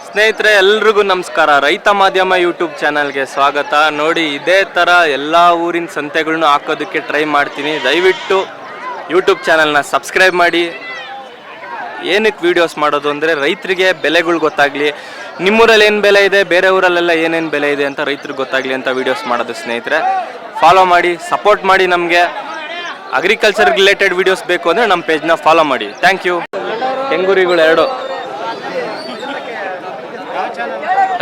ಸ್ನೇಹಿತರೆ ಎಲ್ರಿಗೂ ನಮಸ್ಕಾರ. ರೈತ ಮಾಧ್ಯಮ ಯೂಟ್ಯೂಬ್ ಚಾನಲ್ಗೆ ಸ್ವಾಗತ. ನೋಡಿ, ಇದೇ ಥರ ಎಲ್ಲ ಊರಿನ ಸಂತೆಗಳನ್ನೂ ಹಾಕೋದಕ್ಕೆ ಟ್ರೈ ಮಾಡ್ತೀನಿ. ದಯವಿಟ್ಟು ಯೂಟ್ಯೂಬ್ ಚಾನಲ್ನ ಸಬ್ಸ್ಕ್ರೈಬ್ ಮಾಡಿ. ಏನಕ್ಕೆ ವೀಡಿಯೋಸ್ ಮಾಡೋದು ಅಂದರೆ ರೈತರಿಗೆ ಬೆಲೆಗಳು ಗೊತ್ತಾಗಲಿ, ನಿಮ್ಮೂರಲ್ಲಿ ಏನು ಬೆಲೆ ಇದೆ, ಬೇರೆ ಊರಲ್ಲೆಲ್ಲ ಏನೇನು ಬೆಲೆ ಇದೆ ಅಂತ ರೈತರಿಗೆ ಗೊತ್ತಾಗಲಿ ಅಂತ ವೀಡಿಯೋಸ್ ಮಾಡೋದು. ಸ್ನೇಹಿತರೆ ಫಾಲೋ ಮಾಡಿ, ಸಪೋರ್ಟ್ ಮಾಡಿ. ನಮಗೆ ಅಗ್ರಿಕಲ್ಚರ್ ರಿಲೇಟೆಡ್ ವೀಡಿಯೋಸ್ ಬೇಕು ಅಂದರೆ ನಮ್ಮ ಪೇಜ್ನ ಫಾಲೋ ಮಾಡಿ. Thank you. ಕೆಂಗುರಿಗಳು ಎರಡು.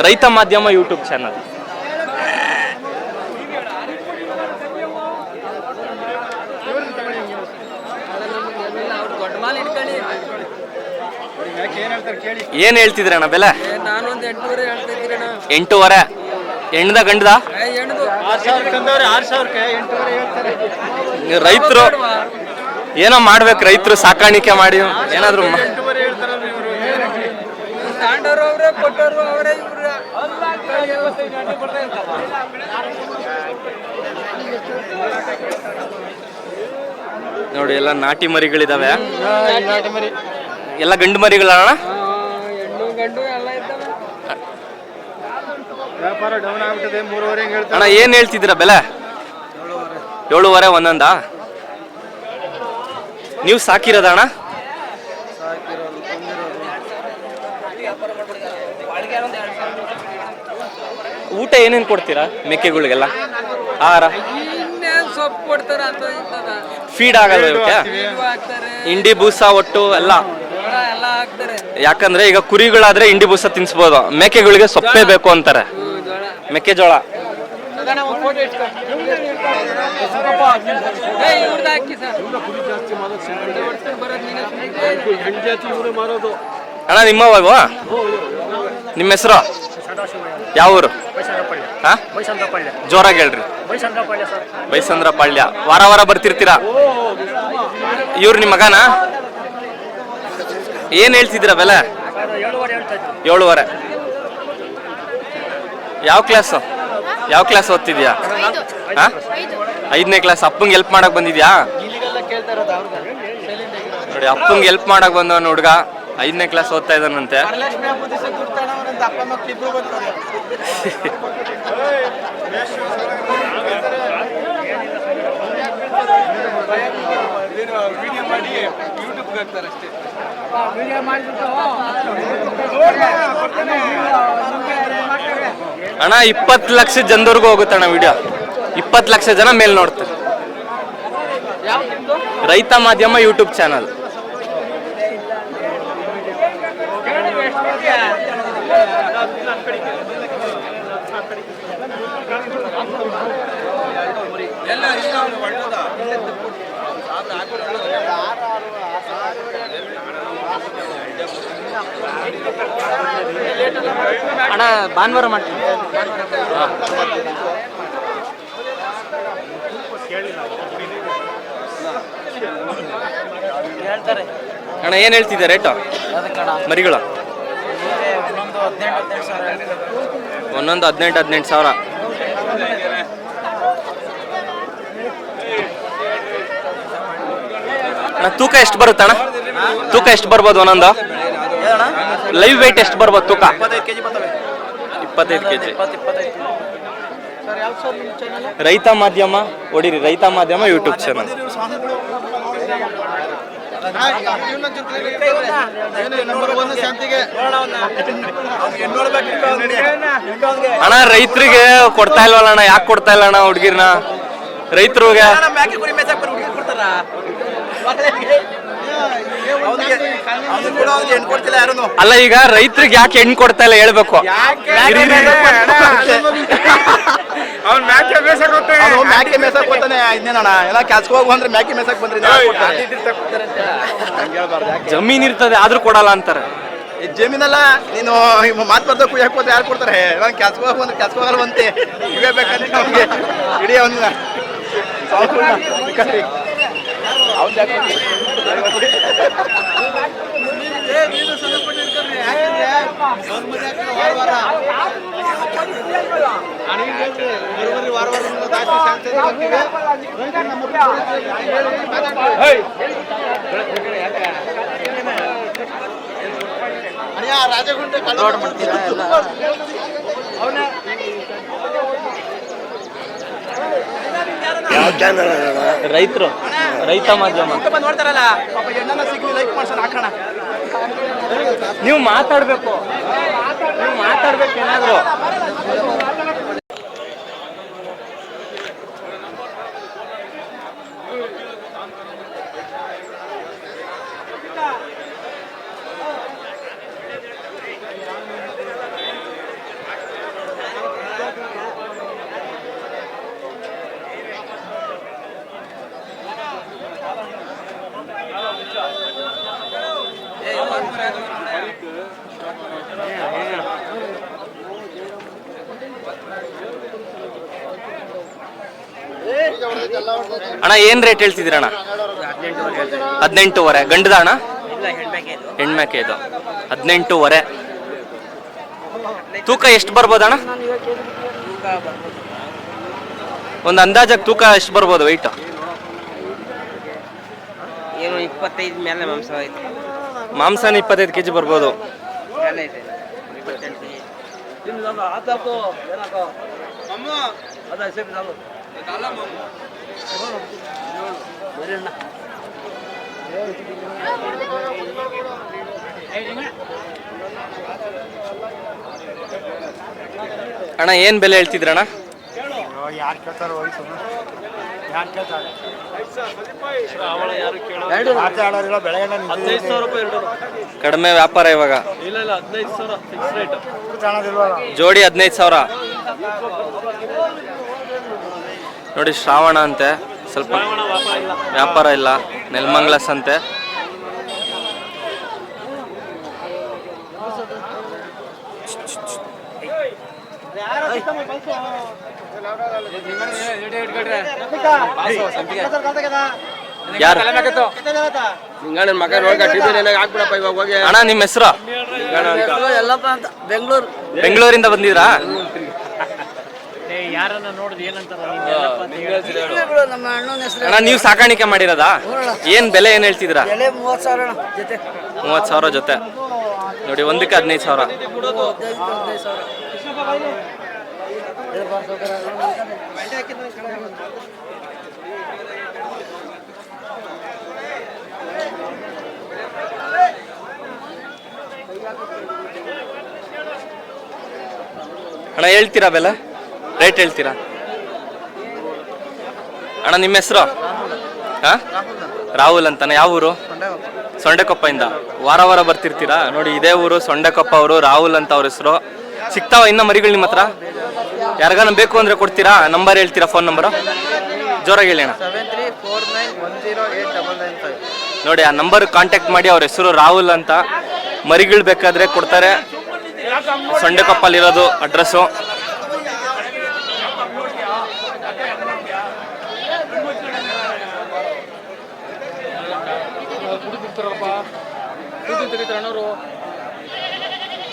ರೈತ ಮಾಧ್ಯಮ ಯೂಟ್ಯೂಬ್ ಚಾನಲ್. ಏನ್ ಹೇಳ್ತಿದ್ರಣ್ಣ ಬೆಲೆ? 8,500. ಹೆಣ್ದ ಗಂಡದ? ರೈತರು ಏನೋ ಮಾಡ್ಬೇಕು, ರೈತರು ಸಾಕಾಣಿಕೆ ಮಾಡಿ ಏನಾದ್ರು ನೋಡಿ. ಎಲ್ಲ ನಾಟಿ ಮರಿಗಳಿದಾವೆ, ಎಲ್ಲ ಗಂಡು ಮರಿಗಳಣ್ಣ. ಅಣ್ಣ ಏನ್ ಹೇಳ್ತಿದ್ದೀರಾ ಬೆಲೆ? 7,500 ಒಂದೊಂದ? ನೀವು ಸಾಕಿರೋದ ಅಣ್ಣ? ಊಟ ಏನೇನು ಕೊಡ್ತೀರಾ ಮೇಕೆಗಳಿಗೆಲ್ಲ? ಆಹಾರ ಸೊಪ್ಪು ಕೊಡ್ತಾರ, ಫೀಡ್ ಆಗಲ್ಲ ಇವಕ್ಕೆ? ಇಂಡಿ ಬೂಸ ಒಟ್ಟು ಎಲ್ಲ ಯಾಕಂದ್ರೆ ಈಗ ಕುರಿಗಳಾದ್ರೆ ಇಂಡಿ ಬೂಸ ತಿನ್ಸ್ಬೋದು, ಮೇಕೆಗಳಿಗೆ ಸೊಪ್ಪೆ ಬೇಕು ಅಂತಾರೆ. ಮೆಕ್ಕೆಜೋಳ ಅಣ್ಣ ನಿಮ್ಮವ? ನಿಮ್ಮ ಹೆಸರು ಯಾವ ಊರು? ಜೋರಾಗಿ ಹೇಳ್ರಿ. ಬೈಸಂದ್ರ ಪಾಳ್ಯ. ವಾರ ವಾರ ಬರ್ತಿರ್ತೀರಾ? ಇವ್ರು ನಿಮ್ಮ ಮಗನ? ಏನ್ ಹೇಳ್ತಿದ್ದೀರಾ ಬೆಲೆ? 7,500. ಯಾವ ಕ್ಲಾಸ್ ಓದ್ತಿದ್ಯಾ? 5ನೇ ಕ್ಲಾಸ್. ಅಪ್ಪಂಗೆ ಹೆಲ್ಪ್ ಮಾಡಕ್ ಬಂದಿದ್ಯಾ? ನೋಡಿ, ಅಪ್ಪಂಗೆ ಹೆಲ್ಪ್ ಮಾಡಕ್ ಬಂದವನ ಹುಡುಗ 5ನೇ ಕ್ಲಾಸ್ ಓದ್ತಾ ಇದ್ದಾನಂತೆ. ಅಣ್ಣ 20 ಲಕ್ಷ ಜನದವರೆಗೂ ಹೋಗುತ್ತಣ್ಣ ವಿಡಿಯೋ. 20 ಲಕ್ಷ ಜನ ಮೇಲ್ ನೋಡ್ತಾರೆ. ರೈತ ಮಾಧ್ಯಮ ಯೂಟ್ಯೂಬ್ ಚಾನಲ್. ಅಣ್ಣ ಭಾನುವಾರ ಮಾಡ್ತೀನಿ. ಅಣ್ಣ ಏನ್ ಹೇಳ್ತಿದ್ದೆ ರೇಟು ಮರಿಗಳು? ಒಂದೊಂದು 18,000. ಅಣ್ಣ ತೂಕ ಎಷ್ಟು ಬರುತ್ತೆ ಅಣ್ಣ? ತೂಕ ಎಷ್ಟು ಬರ್ಬೋದು ಒಂದೊಂದು? ಲೈವ್ weight ಎಷ್ಟು ಬರ್ಬೋದು ತೂಕ? 25 kg. ರೈತ ಮಾಧ್ಯಮ ಹೊಡಿರಿ, ರೈತ ಮಾಧ್ಯಮ ಯೂಟ್ಯೂಬ್ ಚಾನಲ್. ಅಣ್ಣ ರೈತರಿಗೆ ಕೊಡ್ತಾ ಇಲ್ವಲ್ಲ ಅಣ್ಣ? ಯಾಕೆ ಕೊಡ್ತಾ ಇಲ್ಲ ಅಣ್ಣ ಹುಡುಗಿರ್ನ? ರೈತರಿಗೆ ಅಲ್ಲ, ಈಗ ರೈತರಿಗೆ ಯಾಕೆ ಹೆಣ್ಣು ಕೊಡ್ತಾ ಇಲ್ಲ ಹೇಳ್ಬೇಕು. ಜಮೀನ್ ಇರ್ತದೆ ಆದ್ರೂ ಕೊಡಲ್ಲ ಅಂತಾರೆ. ಜಮೀನಲ್ಲ, ನೀನು ಮಾತು ಬರ್ದಕ್ಕೂ ಯಾಕೆ ಕೊಡ್ತಾರೆ? ಯಾರು ಕೊಡ್ತಾರೆ? ನಾನು ಕ್ಯಾಸ್ಕೋ ಬಂದ್ರೆ ಕ್ಯಾಸ್ಕೋ ಆಗಲ್ವಂತೆ. ಇವೇ ಬೇಕಂದ್ರೆ ನಮಗೆ ಇಡೀ ಅವನ್ನ ರೈತರು ರೈತ ಮಾಧ್ಯಮ ನೋಡ್ತಾರಲ್ಲ ಪಾಪ ಹೆಣ್ಣನ್ನ ಸಿಗ್ಲಿ ಲೈಕ್ ಮಾಡ್ಸೋಣ ಹಾಕೋಣ. ನೀವು ಮಾತಾಡ್ಬೇಕು ಏನಾದ್ರು. ಅಣ್ಣ ಏನ್ ರೇಟ್ ಹೇಳ್ತಿದ್ದೀರ ಅಣ್ಣ? 18,500. ಗಂಡದ ಅಣ್ಣ? ಹೆಣ್ಮೇಕೆ ಇದು 18,500. ತೂಕ ಎಷ್ಟು ಬರ್ಬೋದು ಅಣ್ಣ? ಒಂದು ಅಂದಾಜಾಗಿ ತೂಕ ಎಷ್ಟು ಬರ್ಬೋದು ವೆಯ್ಟ್? ಏನು 25 ಮೇಲೆ ಮಾಂಸ ಐತೆ. ಮಾಂಸನ 25 kg ಬರ್ಬೋದು. ಮೇಲೆ ಐತೆ 28 ಅಣ್ಣ ಏನ್ ಬೆಲೆ ಹೇಳ್ತಿದ್ರಣ್ಣ? ಕಡಿಮೆ ವ್ಯಾಪಾರ ಇವಾಗ. ಜೋಡಿ 15,000 ನೋಡಿ. ಶ್ರಾವಣ ಅಂತೆ, ಸ್ವಲ್ಪ ವ್ಯಾಪಾರ ಇಲ್ಲ. ನೆಲಮಂಗಲ ಸಂತೆ. ಯಾರು ಅಣ್ಣ ನಿಮ್ಮ ಹೆಸರು? ಬೆಂಗಳೂರಿಂದ ಬಂದಿದ್ರಾ? ಅಣ್ಣ ನೀವು ಸಾಕಾಣಿಕೆ ಮಾಡಿರೋದಾ? ಏನ್ ಬೆಲೆ ಏನ್ ಹೇಳ್ತಿದ್ರಾ? 30,000 ಜೊತೆ ನೋಡಿ. ಒಂದಕ್ಕೆ 15,000. ಅಣ್ಣ ಹೇಳ್ತೀರಾ ಬೆಲೆ? ರೇಟ್ ಹೇಳ್ತೀರಾ ಅಣ್ಣ? ನಿಮ್ಮ ಹೆಸರು? ರಾಹುಲ್ ಅಂತಾನೆ. ಯಾವ ಊರು? ಸೊಂಡೆಕೊಪ್ಪದಿಂದ. ವಾರ ವಾರ ಬರ್ತಿರ್ತೀರಾ? ನೋಡಿ ಇದೇ ಊರು ಸೊಂಡೆಕೊಪ್ಪ. ಅವರು ರಾಹುಲ್ ಅಂತ ಅವ್ರ ಹೆಸರು. ಸಿಗ್ತಾವ ಇನ್ನ ಮರಿಗಳು ನಿಮ್ಮ ಹತ್ರ? ಯಾರಿಗಾನ ಬೇಕು ಅಂದ್ರೆ ಕೊಡ್ತೀರಾ? ನಂಬರ್ ಹೇಳ್ತೀರಾ? ಫೋನ್ ನಂಬರು ಜೋರಾಗಿ ಹೇಳಿ ಅಣ್ಣ. 7349089995. ನೋಡಿ ಆ ನಂಬರ್ ಕಾಂಟ್ಯಾಕ್ಟ್ ಮಾಡಿ. ಅವ್ರ ಹೆಸರು ರಾಹುಲ್ ಅಂತ. ಮರಿಗಳು ಬೇಕಾದ್ರೆ ಕೊಡ್ತಾರೆ. ಸೊಂಡೆಕೊಪ್ಪಲ್ಲಿರೋದು ಅಡ್ರೆಸ್ಸು.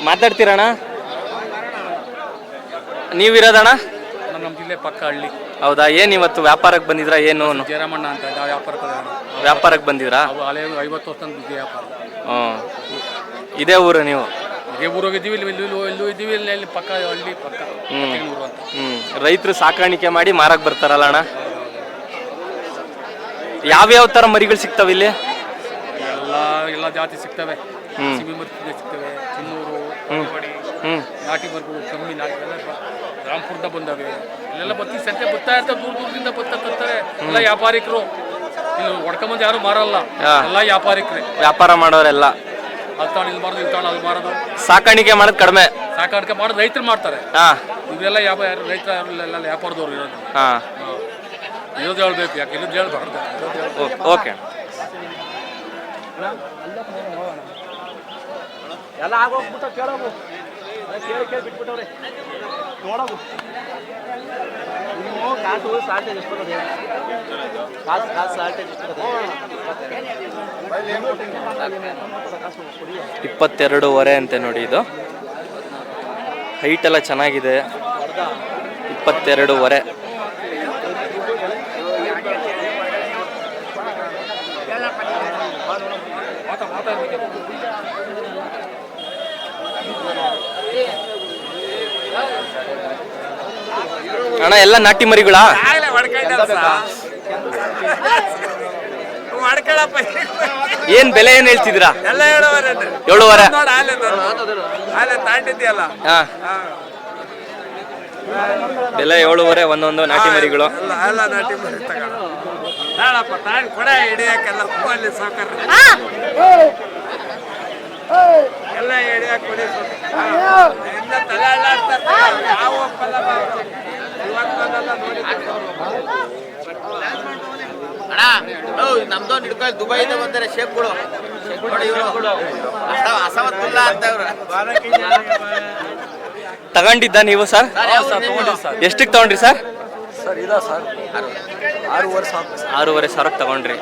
ಮಾತಾಡ್ತೀರಣ್ಣ? ನೀವಿರೋದಣ್ಣ? ನಮ್ಮ ಜಿಲ್ಲೆ ಪಕ್ಕ ಹಳ್ಳಿ. ಹೌದಾ? ಏನ್ ಇವತ್ತು ವ್ಯಾಪಾರಕ್ಕೆ ಬಂದಿದ್ರಾ? ಏನು ಜಯರಾಮಣ್ಣ ಅಂತ ವ್ಯಾಪಾರಕ್ಕೆ ಬಂದಿದ್ರಾ? 50 ವರ್ಷ ವ್ಯಾಪಾರ. ಇದೇ ಊರು ನೀವು? ಇದೇ ಊರಾಗಿದ್ದೀವಿ. ಇಲ್ಲೂ ಇದ್ದೀವಿ. ಇಲ್ಲಿ ಪಕ್ಕ ಹಳ್ಳಿ ಪಕ್ಕ ಊರು ಅಂತ. ರೈತರು ಸಾಕಾಣಿಕೆ ಮಾಡಿ ಮಾರಕ್ ಬರ್ತಾರಲ್ಲ ಅಣ್ಣ? ಯಾವ್ಯಾವ ತರ ಮರಿಗಳು ಸಿಗ್ತಾವ ಇಲ್ಲಿ? ಎಲ್ಲ ಜಾತಿ ಸಿಗ್ತವೆ. ಸಿಮಿ ಮರಿ ಸಿಗ್ತವೆ. ಚಿನ್ನೂರು, ನಾಟಿ ಮರಿಗಳು ಕಮ್ಮಿ. ರಾಮ್ಪುರದಿಂದ ಬಂದವೆ. ಇಲ್ಲೆಲ್ಲ ಬತ್ತಿ ಸಂತೆ ಬರ್ತಾ ಇರ್ತಾರೆ. ದೂರದಿಂದ ಬರ್ತಾರೆ ಎಲ್ಲ ವ್ಯಾಪಾರಿಕರು. ಇಲ್ಲಿ ಹೊಡ್ಕೊಂಬಂದು ಯಾರು ಮಾರಲ್ಲ. ಎಲ್ಲ ವ್ಯಾಪಾರಿಕರೇ ವ್ಯಾಪಾರ ಮಾಡೋರೆಲ್ಲ. ಅಲ್ಲಿ ತಾಣ ಇಲ್ಲಿ ಮಾರೋದು, ಇಲ್ಲಿ ತಾಣ ಅಲ್ಲಿ ಮಾರೋದು. ಸಾಕಾಣಿಕೆ ಮಾಡೋದು ಕಡಿಮೆ. ಸಾಕಾಣಿಕೆ ಮಾಡೋದು ರೈತರು ಮಾಡ್ತಾರೆ. ಇವರೆಲ್ಲ ರೈತರ ಎಲ್ಲ ವ್ಯಾಪಾರದವ್ರು ಇರೋದು. ಇರೋದು ಹೇಳ್ಬೇಕು. ಯಾಕೆ ಇರೋದು ಹೇಳ್ಬಾರ್ದು. ಓಕೆ. ಎಲ್ಲ ಆಗೋಗ್ಬಿಟ್ಟ ಕೇಳೋಗು. ಕೇಳಿ ಬಿಟ್ಬಿಟ್ಟವ್ರೆ ನೋಡೋಗು. ನೀವು ಕಾಸು ಸಾಲ್ಟೇಜ್ ಎಷ್ಟು ಬರೋದು? ಕಾಸು ಸಾಲ್ಟೇಜ್ ಎಷ್ಟು ಬರೋದು? 22.5 ಅಂತೆ ನೋಡಿ. ಇದು ಹೈಟ್ ಎಲ್ಲ ಚೆನ್ನಾಗಿದೆ. 22.5. ಅಣ್ಣ ಎಲ್ಲ ನಾಟಿ ಮರಿಗಳಾ? ಏನ್ ಬೆಲೆ ಏನ್ ಹೇಳ್ತಿದ್ದೀರಾ? 7.5. ಹಾ, ಬೆಲೆ 7.5 ಒಂದೊಂದು ನಾಟಿ ಮರಿಗಳು. ನಮ್ದೊಂದು ಹಿಡ್ಕೊಳ್ಳಿ, ದುಬೈದ ಬಂದರೆ ಶೇಪ್ಗಳು ನೋಡಿ, ಇವರು ಅಸವತ್ತಿಲ್ಲ ಅಂತ ಇವ್ರು. ತಗೊಂಡಿದ್ದ ನೀವು ಸರ್? ಎಷ್ಟಕ್ಕೆ ತಗೊಂಡ್ರಿ ಸರ್? ಸರ್ ಇಲ್ಲ ಸರ್ 6.5 ಸಾವಿರಕ್ಕೆ ತಗೊಂಡ್ರಿ.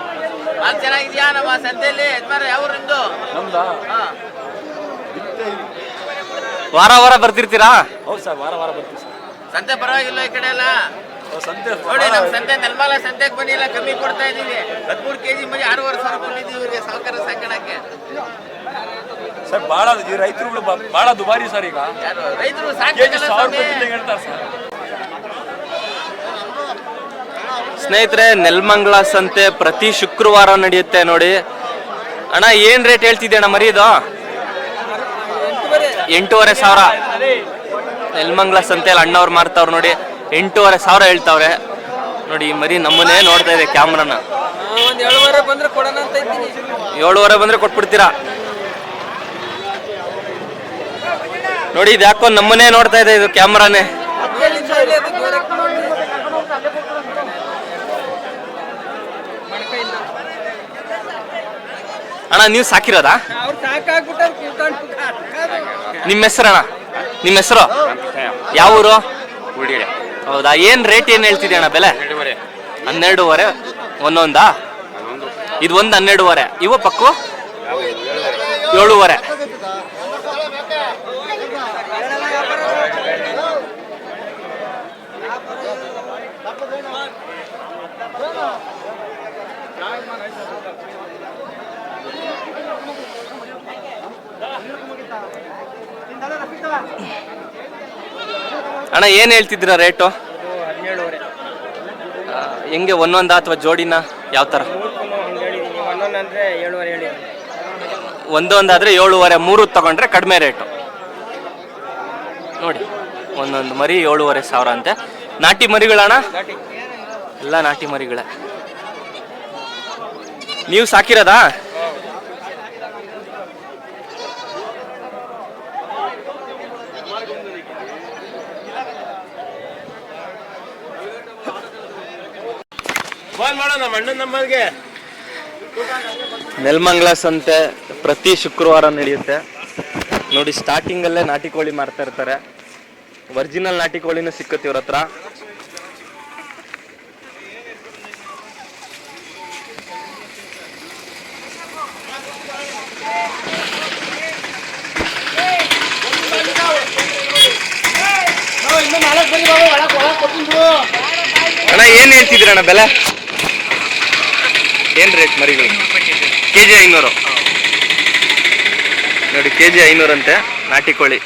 ಮಾಲ್ ಚೆನ್ನಾಗಿದ್ಯಾ ನಮ್ಮ ಸಂತೆಯಲ್ಲಿ? ಯಾವ ನಿಮ್ದು? ನಮ್ದಾ? ವಾರ ವಾರ ಬರ್ತಿರ್ತೀರಾ? ಹೌದು ಸರ್, ವಾರ ವಾರ ಬರ್ತೀವಿ ಸರ್. ಸಂತೆ ಪರವಾಗಿಲ್ಲ ಈ ಕಡೆ ಎಲ್ಲ ಸಂತೆ ನೋಡಿ. ನಮ್ಮ ಸಂತೆ ನೆಲಮಂಗಲ ಸಂತೆಗೆ ಬನ್ನಿ, ಇಲ್ಲ ಕಮ್ಮಿ ಕೊಡ್ತಾ ಇದೀವಿ. 13 kg ಮರಿ 6.5 ಸಾವಿರ ಕೊಟ್ಟಿದ್ದೀವಿ ಇವ್ರಿಗೆ ಸಾವುಕಾರ ಸಾಕಣಕ್ಕೆ. ಸರ್ ಭಾಳ ಈ ರೈತರುಗಳು ಭಾಳ ದುಬಾರಿ ಸರ್. ಈಗ ಯಾರು ರೈತರು ಕೆಜಿ ಸಾಕಬೇಕಲ್ಲ 1000 ಸ್ವಾಮಿ. ರೂಪಾಯಿ ಹೇಳ್ತಾರೆ ಸರ್. ಸ್ನೇಹಿತರೆ, ನೆಲಮಂಗಲ ಸಂತೆ ಪ್ರತಿ ಶುಕ್ರವಾರ ನಡೆಯುತ್ತೆ ನೋಡಿ. ಅಣ್ಣ ಏನ್ ರೇಟ್ ಹೇಳ್ತಿದ್ದೆ ಅಣ್ಣ ಮರಿ ಇದು? 8.5 ಸಾವಿರ. ನೆಲಮಂಗಲ ಸಂತೆಯಲ್ಲಿ ಅಣ್ಣವ್ರು ಮಾರ್ತಾವ್ರು ನೋಡಿ, 8.5 ಸಾವಿರ ಹೇಳ್ತಾವ್ರೆ ನೋಡಿ. ಈ ಮರಿ ನಮ್ಮನ್ನೇ ನೋಡ್ತಾ ಇದೆ ಕ್ಯಾಮ್ರಾನ. 7.5 ಬಂದ್ರೆ ಕೊಡೋಣ ಅಂತ ಇದ್ದೀನಿ. 7.5 ಬಂದ್ರೆ ಕೊಟ್ಬಿಡ್ತೀರಾ ನೋಡಿ. ಇದು ಯಾಕೋ ನಮ್ಮನ್ನೇ ನೋಡ್ತಾ ಇದೆ ಇದು ಕ್ಯಾಮ್ರಾನೇ. ಅಣ್ಣ ನೀವು ಸಾಕಿರೋದಾ? ನಿಮ್ಮ ಹೆಸರು ಅಣ್ಣ? ನಿಮ್ಮ ಹೆಸರು ಯಾವ ಊರು? ಹೌದಾ? ಏನ್ ರೇಟ್ ಏನ್ ಹೇಳ್ತಿದ್ದೆ ಅಣ್ಣ ಬೆಲೆ? 12.5 ಒಂದೊಂದಾ? ಇದು ಒಂದು 12.5. ಇವು ಪಕ್ಕು 7.5. ಅಣ್ಣ ಏನ್ ಹೇಳ್ತಿದ್ದೀರ ರೇಟು? 17.5. ಹೆಂಗೆ ಒಂದೊಂದ ಅಥವಾ ಜೋಡಿನ ಯಾವ ತರ? ಒಂದೊಂದಂದ್ರೆ 7.5 ಹೇಳಿ. ಒಂದೊಂದಾದ್ರೆ 7.5. 3 ತಗೊಂಡ್ರೆ ಕಡಿಮೆ ರೇಟು ನೋಡಿ. ಒಂದೊಂದು ಮರಿ 7.5 ಸಾವಿರ ಅಂತೆ. ನಾಟಿ ಮರಿಗಳಣ್ಣ? ಎಲ್ಲ ನಾಟಿ ಮರಿಗಳೇ. ನೀವು ಸಾಕಿರೋದಾ? ನೆಲಮಂಗಲ ಸಂತೆ ಪ್ರತಿ ಶುಕ್ರವಾರ ನಡೆಯುತ್ತೆ ನೋಡಿ. ಸ್ಟಾರ್ಟಿಂಗ್ ಅಲ್ಲೇ ನಾಟಿ ಕೋಳಿ ಮಾರ್ತಾ ಇರ್ತಾರೆ. ಒರಿಜಿನಲ್ ನಾಟಿ ಕೋಳಿನೂ ಸಿಕ್ಕುತ್ತೆ ಇವ್ರ ಹತ್ರ. ಅಣ್ಣ ಏನ್ ಹೇಳ್ತಿದ್ದೀರಣ್ಣ ಬೆಲೆ? ಏನ್ ರೇಟ್ ಮರಿಗಳು? ಕೆಜಿ 500 ನೋಡಿ. ಕೆಜಿ 500 ಅಂತೆ ನಾಟಿ ಕೋಳಿ.